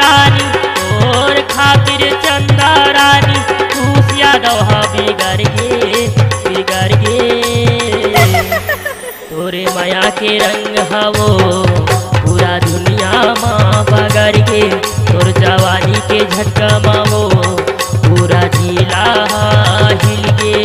रानी तोर खातिर चंदा रानी खुश यादव बिगड़ गे बिगड़ गे। तोरे माया के रंग हवो पूरा दुनिया माँ बगर गे। तोर जवानी के झटका मावो पूरा जिला हिल गे।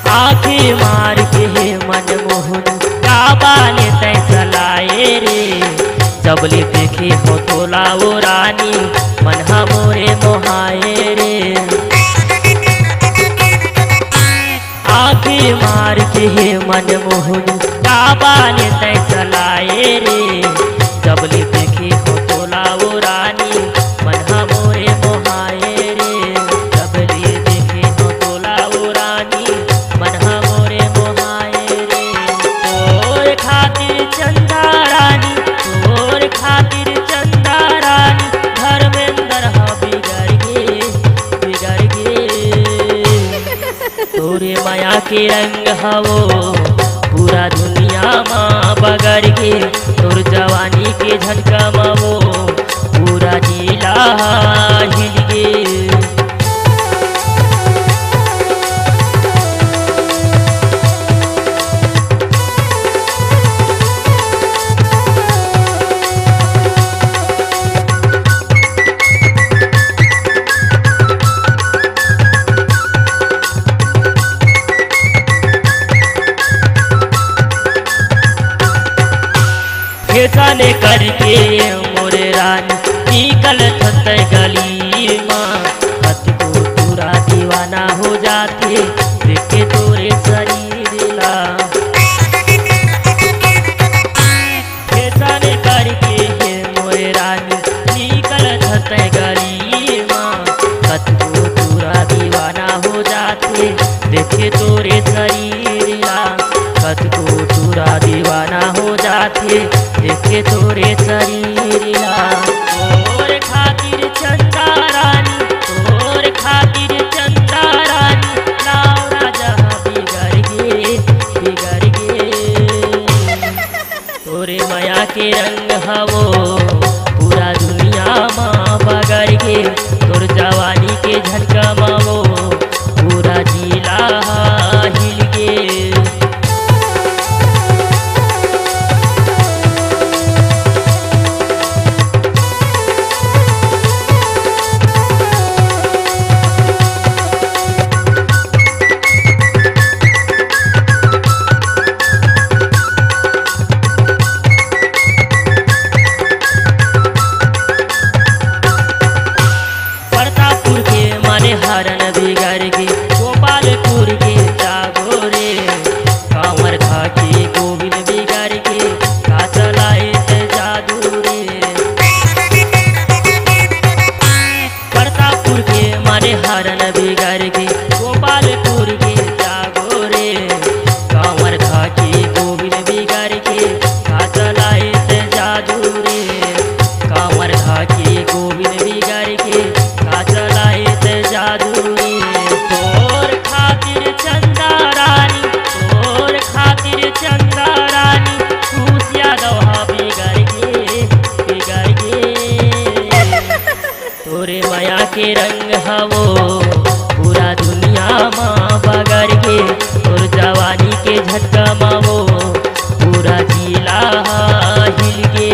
आँखें मार के मनमोहन काबाले तय चलाए रे। जबले देखे हो तोला वो रानी मन मोरे मोहाए रे। आँखें मार के मनमोहन काबाले तय चलाए रे। जबले देखे हो तोला वो रानी मन मोरे मोहाए रे। जबले देखे हो तोला वो रानी मन मोरे मोहाए रे। तोर खातिर चंदा रानी तोर खातिर चंदा रानी धर्मेंद्र बिगड़ गे बिगड़ गे। तोरे माया के रंग हवो पूरा दुनिया माँ बगड़ गे। तोर जवानी के झटका मावो पूरा जिला हिल गे। जाने करके मोरे रानी निकल थत गली माँ। हत को पूरा दीवाना हो जाते देखे तोरे शरीर ला। जाने करके मोरे रानी निकल थत गली माँ। हत को पूरा दीवाना हो जाते देखे तोरे शरीर ला। हत को पूरा दीवाना हो जाते देखे तोरे शरीरिला। तोर खातिर चंदा रानी तोर खातिर चंदा रानी नाव राजा बिगड़ गे बिगड़ गे। तोरे माया के रंग हवो पूरा दुनिया माँ बगड़ गे। तोर जवानी के झटका मावो पूरा जिला हिल गे। हरन बिगड़ गे गोपालपुर के जागो रे। कांवर खाके गोविंद बिगड़ गे का चलाए जादू रे। प्रतापपुर के मारे हरन बिगड़ गे गोपालपुर के जागो रे। कांवर खाके गोविंद बिगड़ गे का चलाए जादू रे। कांवर खाके गोविंद बिगड़ गे का चलाए जादू रे। तोर खातिर चंदा रानी तोर खातिर चंदा रानी खुश यादव बिगड़ गे बिगड़ गे। तोरे माया के रंग हवो पूरा दुनिया माँ बगड़ गे। तोर जवानी के झटका मावो पूरा जिला हिल गे।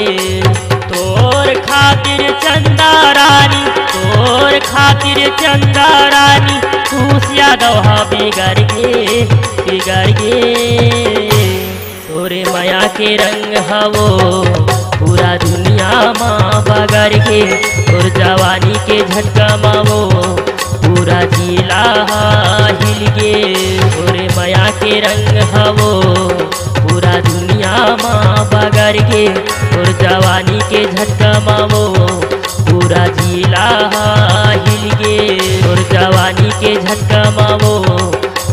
तोर खातिर चंदा रानी तोर खातिर चंदा रानी खुश यादव बिगड़ गे बिगड़ गे। तोरे माया के रंग हवो पूरा दुनिया माँ बगड़ गे। तोर जवानी के झटका मावो पूरा जिला हिल गे। तोरे माया के रंग हवो पूरा दुनिया माँ बगड़ गे। तोर जवानी के झटका मावो पूरा जिला हिल गे। और जवानी के झटका मावो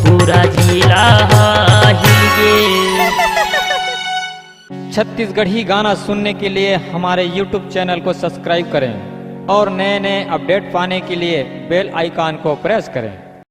पूरा जिला जिला हिल गे। छत्तीसगढ़ी गाना सुनने के लिए हमारे YouTube चैनल को सब्सक्राइब करें और नए नए अपडेट पाने के लिए बेल आइकॉन को प्रेस करें।